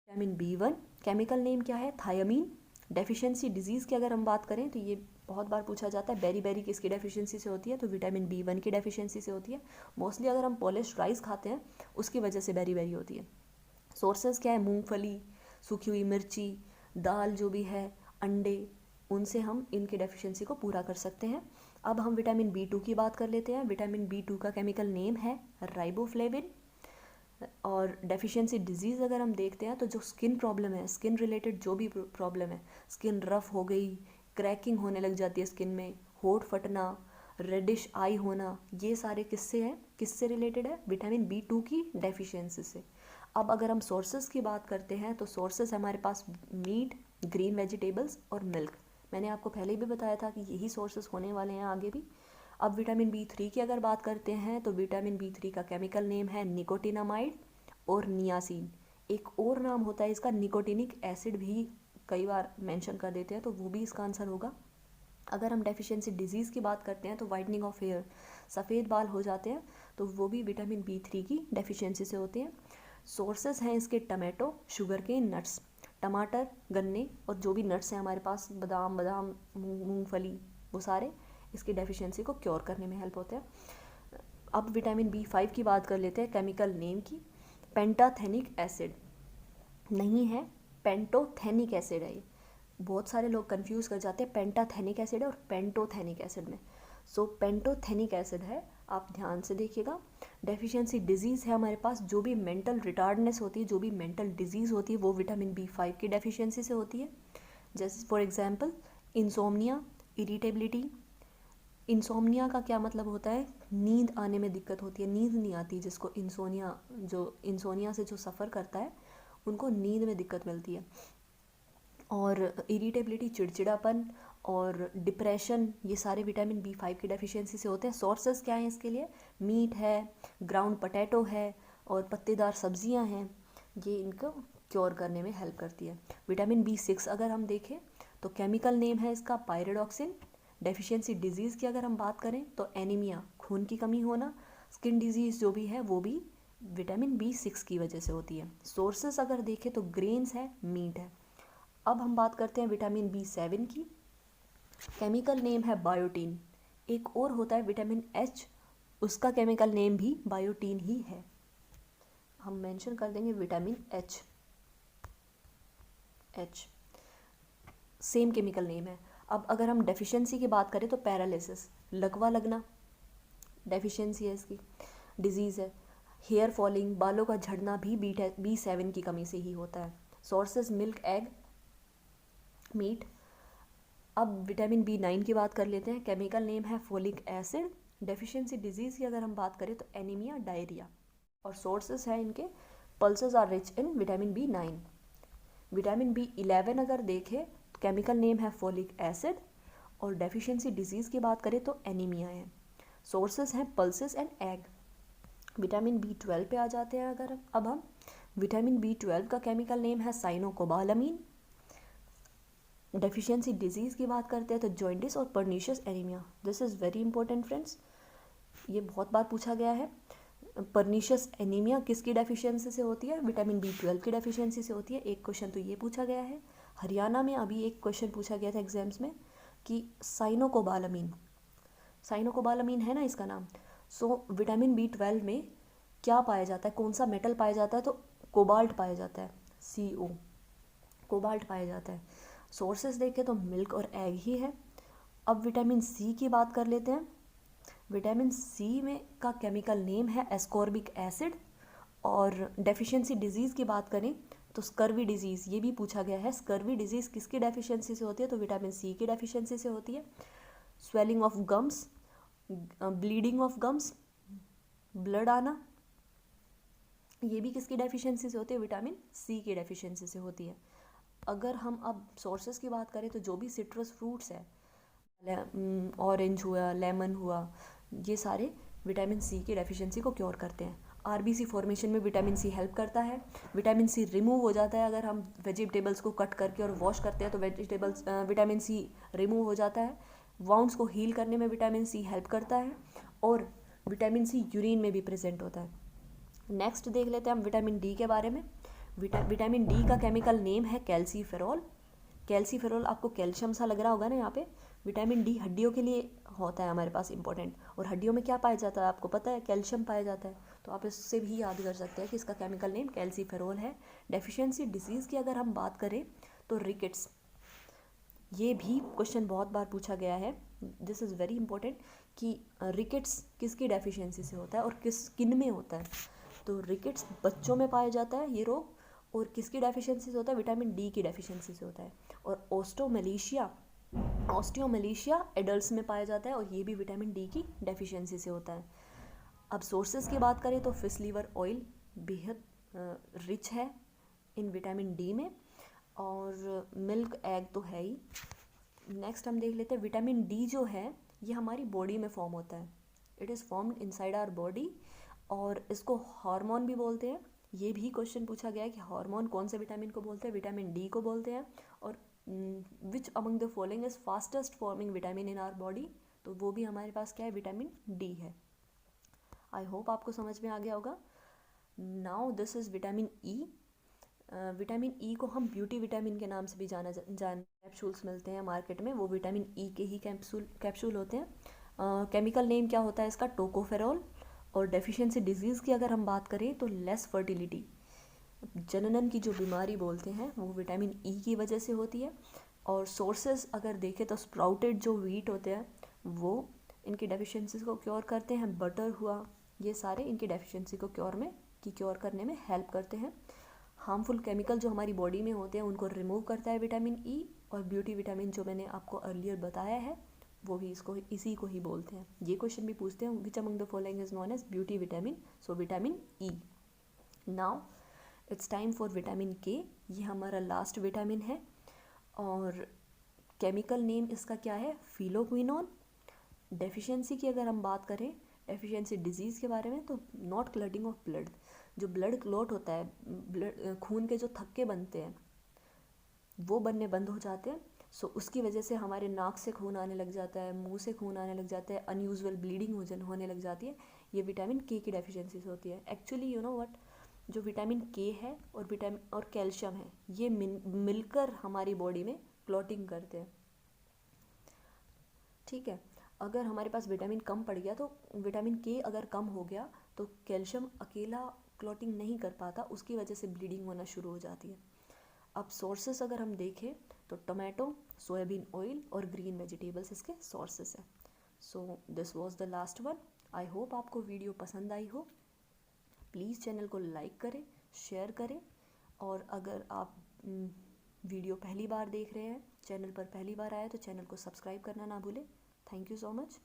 Vitamin B1 chemical name क्या है? Thymine. Deficiency disease की अगर हम बात करें तो ये बहुत बार पूछा जाता है, बेरी किसकी डेफिशिएंसी से होती है? तो विटामिन B1 की डेफिशिएंसी से होती है। मोस्टली अगर हम पॉलिश राइस खाते हैं उसकी वजह से बेरी होती है। सोर्सेज क्या है? मूंगफली, सूखी हुई मिर्ची, दाल जो भी है, अंडे, उनसे हम इनकी डेफिशिएंसी को पूरा कर सकते हैं। अब हम विटामिन B2 की बात कर लेते हैं। विटामिन B2 का केमिकल नेम है राइबोफ्लेविन। और डेफिशिएंसी डिजीज़ अगर हम देखते हैं तो जो स्किन प्रॉब्लम है, स्किन रिलेटेड जो भी प्रॉब्लम है, स्किन रफ हो गई, क्रैकिंग होने लग जाती है स्किन में, होठ फटना, रेडिश आई होना, ये सारे किससे हैं? किससे रिलेटेड है? विटामिन B2 की डेफिशिएंसी से। अब अगर हम सोर्सेज की बात करते हैं तो सोर्सेज हमारे पास मीट, ग्रीन वेजिटेबल्स और मिल्क। मैंने आपको पहले भी बताया था कि यही सोर्सेज होने वाले हैं आगे भी। अब विटामिन B3 की अगर बात करते हैं तो विटामिन B3 का केमिकल नेम है निकोटिनामाइड और नियासिन। एक और नाम होता है इसका निकोटिनिक एसिड, भी कई बार मेंशन कर देते हैं, तो वो भी इसका आंसर होगा। अगर हम डेफिशिएंसी डिजीज़ की बात करते हैं तो वाइटनिंग ऑफ हेयर, सफ़ेद बाल हो जाते हैं, तो वो भी विटामिन B3 की डेफिशिएंसी से होते हैं। सोर्सेज हैं इसके टमाटो, शुगर केन, नट्स, टमाटर, गन्ने और जो भी नट्स हैं हमारे पास, बादाम मूंगफली, वो सारे इसकी डेफिशिएंसी को क्योर करने में हेल्प होते हैं। अब विटामिन B5 की बात कर लेते हैं केमिकल नेम की। पेंटाथेनिक एसिड नहीं है, पेंटोथेनिक एसिड है ये। बहुत सारे लोग कंफ्यूज कर जाते हैं पेंटाथेनिक एसिड और पेंटोथेनिक एसिड में। सो पेंटोथेनिक एसिड है, आप ध्यान से देखिएगा। डेफिशिएंसी डिजीज़ है हमारे पास, जो भी मेंटल रिटार्डनेस होती है, जो भी मेंटल डिजीज़ होती है, वो विटामिन B5 की डेफिशिएंसी से होती है। जैसे for example insomnia, irritability. Insomnia का क्या मतलब होता है? नींद आने में दिक्कत होती है, नींद नहीं आती। जिसको इंसोनिया, जो इंसोनिया से जो सफ़र करता है उनको नींद में दिक्कत मिलती है। और इरिटेबिलिटी, चिड़चिड़ापन और डिप्रेशन, ये सारे विटामिन B5 की डेफिशिएंसी से होते हैं। सोर्सेज क्या हैं इसके लिए? मीट है, ग्राउंड पोटैटो है और पत्तेदार सब्जियां हैं, ये इनको क्योर करने में हेल्प करती है। विटामिन B6 अगर हम देखें तो केमिकल नेम है इसका पायरिडॉक्सिन। डेफिशिएंसी डिजीज़ की अगर हम बात करें तो एनीमिया, खून की कमी होना, स्किन डिजीज़ जो भी है वो भी विटामिन B6 की वजह से होती है। सोर्सेज अगर देखें तो ग्रेन्स है, मीट है। अब हम बात करते हैं विटामिन B7 की। केमिकल नेम है बायोटीन। एक और होता है विटामिन H, उसका केमिकल नेम भी बायोटीन ही है। हम मेंशन कर देंगे vitamin H same chemical name है। अब अगर हम डेफिशिएंसी की बात करें तो पैरालिसिस, लकवा लगना, डेफिशिएंसी है इसकी, डिजीज़ है। हेयर फॉलिंग, बालों का झड़ना भी B7 की कमी से ही होता है। Sources milk, egg, meat. अब विटामिन B9 की बात कर लेते हैं। केमिकल नेम है फोलिक एसिड। डेफिशिएंसी डिजीज़ की अगर हम बात करें तो एनीमिया, डायरिया। और सोर्सेज हैं इनके, pulses are rich in vitamin B9। Vitamin B11 अगर देखें, केमिकल नेम है फोलिक एसिड और डेफिशिएंसी डिजीज़ की बात करें तो एनीमिया है। सोर्सेज हैं pulses and egg. Vitamin B12 पे आ जाते हैं अगर अब हम। विटामिन B12 का केमिकल नेम है साइनोकोबालामीन। डेफिशिएंसी डिजीज़ की बात करते हैं तो जॉइंटिस और pernicious anaemia. This is very important friends, ये बहुत बार पूछा गया है। पर्नीशियस एनीमिया किसकी डेफिशिएंसी से होती है? विटामिन B12 की डेफिशिएंसी से होती है। एक क्वेश्चन तो ये पूछा गया है। हरियाणा में अभी एक क्वेश्चन पूछा गया था एग्जाम्स में कि साइनोकोबालामीन है ना इसका नाम। सो विटामिन B12 में क्या पाया जाता है, कौन सा मेटल पाया जाता है? तो कोबाल्ट पाया जाता है, CO, कोबाल्ट पाया जाता है। सोर्सेज देखें तो मिल्क और एग ही है। अब विटामिन C की बात कर लेते हैं। विटामिन C में का केमिकल नेम है एस्कॉर्बिक एसिड। और डेफिशिएंसी डिजीज़ की बात करें तो स्कर्वी डिजीज़, ये भी पूछा गया है। स्कर्वी डिजीज़ किसकी डेफिशिएंसी से होती है? तो विटामिन C की डेफिशिएंसी से होती है। Swelling of gums, bleeding of gums, blood आना, ये भी किसकी डेफिशिएंसी से होती है? विटामिन C की डेफिशिएंसी से होती है। अगर हम अब सोर्सेज की बात करें तो जो भी सिट्रस फ्रूट्स है, ऑरेंज हुआ, लेमन हुआ, ये सारे विटामिन C की डेफिशिएंसी को क्योर करते हैं। RBC फॉर्मेशन में विटामिन C हेल्प करता है। विटामिन C रिमूव हो जाता है अगर हम वेजिटेबल्स को कट करके और वॉश करते हैं, तो विटामिन C रिमूव हो जाता है। वाउंड्स को हील करने में विटामिन C हेल्प करता है और विटामिन C यूरिन में भी प्रेजेंट होता है। नेक्स्ट देख लेते हैं हम विटामिन D के बारे में। विटामिन डी का केमिकल नेम है कैल्सीफेरॉल। कैल्सीफेरॉल आपको कैल्शियम सा लग रहा होगा ना यहाँ पे। विटामिन डी हड्डियों के लिए होता है हमारे पास इंपॉर्टेंट, और हड्डियों में क्या पाया जाता है आपको पता है, कैल्शियम पाया जाता है। तो आप इससे भी याद कर सकते हैं कि इसका केमिकल नेम कैल्सीफेरॉल है। डेफिशिएंसी डिजीज़ की अगर हम बात करें तो रिकेट्स, ये भी क्वेश्चन बहुत बार पूछा गया है, दिस इज़ वेरी इंपॉर्टेंट कि रिकेट्स किसकी डेफिशिएंसी से होता है और किन में होता है। तो रिकेट्स बच्चों में पाया जाता है ये रोग, और किसकी डेफिशिएंसी से होता है, विटामिन डी की डेफिशिएंसी से होता है। और ऑस्टियोमलेशिया एडल्ट्स में पाया जाता है, और ये भी विटामिन डी की डेफिशिएंसी से होता है। अब सोर्सेज की बात करें तो फिश लीवर ऑयल बेहद रिच है इन विटामिन डी में, और मिल्क एग तो है ही। नेक्स्ट हम देख लेते हैं विटामिन डी जो है ये हमारी बॉडी में फॉर्म होता है, it is formed inside our body, और इसको हार्मोन भी बोलते हैं। ये भी क्वेश्चन पूछा गया है कि हार्मोन कौन से विटामिन को बोलते हैं, विटामिन डी को बोलते हैं। और which among the following is fastest forming vitamin in our body, तो वो भी हमारे पास क्या है, विटामिन डी है। आई होप आपको समझ में आ गया होगा। Now this is vitamin E. Vitamin E को हम ब्यूटी विटामिन के नाम से भी जान कैप्सूल्स मिलते हैं मार्केट में, वो विटामिन ई के ही कैप्सूल होते हैं। केमिकल नेम क्या होता है इसका, टोकोफेरॉल। और डेफिशिएंसी डिजीज़ की अगर हम बात करें तो लेस फर्टिलिटी, जननन की जो बीमारी बोलते हैं वो विटामिन ई की वजह से होती है। और सोर्सेज अगर देखें तो स्प्राउटेड जो व्हीट होते हैं वो इनकी डेफिशिएंसीज को क्योर करते हैं, बटर हुआ, ये सारे इनकी डेफिशिएंसी को क्योर करने में हेल्प करते हैं। हार्मफुल केमिकल जो हमारी बॉडी में होते हैं उनको रिमूव करता है विटामिन ई। और ब्यूटी विटामिन जो मैंने आपको अर्लियर बताया है वो भी इसी को ही बोलते हैं। ये क्वेश्चन भी पूछते हैं which among the following is known as beauty vitamin, so vitamin E. Now it's time for vitamin K, ये हमारा लास्ट विटामिन है, और केमिकल नेम इसका क्या है, फिलोक्विनोन। डेफिशिएंसी की अगर हम बात करें, डेफिशिएंसी डिजीज़ के बारे में, तो नॉट क्लटिंग ऑफ ब्लड, जो ब्लड क्लॉट होता है, खून के जो थक्के बनते हैं वो बनने बंद हो जाते हैं। सो उसकी वजह से हमारे नाक से खून आने लग जाता है, मुंह से खून आने लग जाता है, अनयूजुअल ब्लीडिंग होने लग जाती है। ये विटामिन के की डेफिशिएंसी से होती है। एक्चुअली यू नो व्हाट, जो विटामिन के है और कैल्शियम है ये मिलकर हमारी बॉडी में क्लॉटिंग करते हैं, ठीक है। अगर हमारे पास विटामिन कम पड़ गया, तो विटामिन के अगर कम हो गया तो कैल्शियम अकेला क्लॉटिंग नहीं कर पाता, उसकी वजह से ब्लीडिंग होना शुरू हो जाती है। अब सोर्सेस अगर हम देखें तो टोमेटो, सोयाबीन ऑयल और ग्रीन वेजिटेबल्स इसके सोर्सेस हैं। So this was the last one. I hope आपको वीडियो पसंद आई हो। प्लीज़ चैनल को लाइक करें, शेयर करें, और अगर आप वीडियो पहली बार देख रहे हैं, चैनल पर पहली बार आए, तो चैनल को सब्सक्राइब करना ना भूलें। Thank you so much.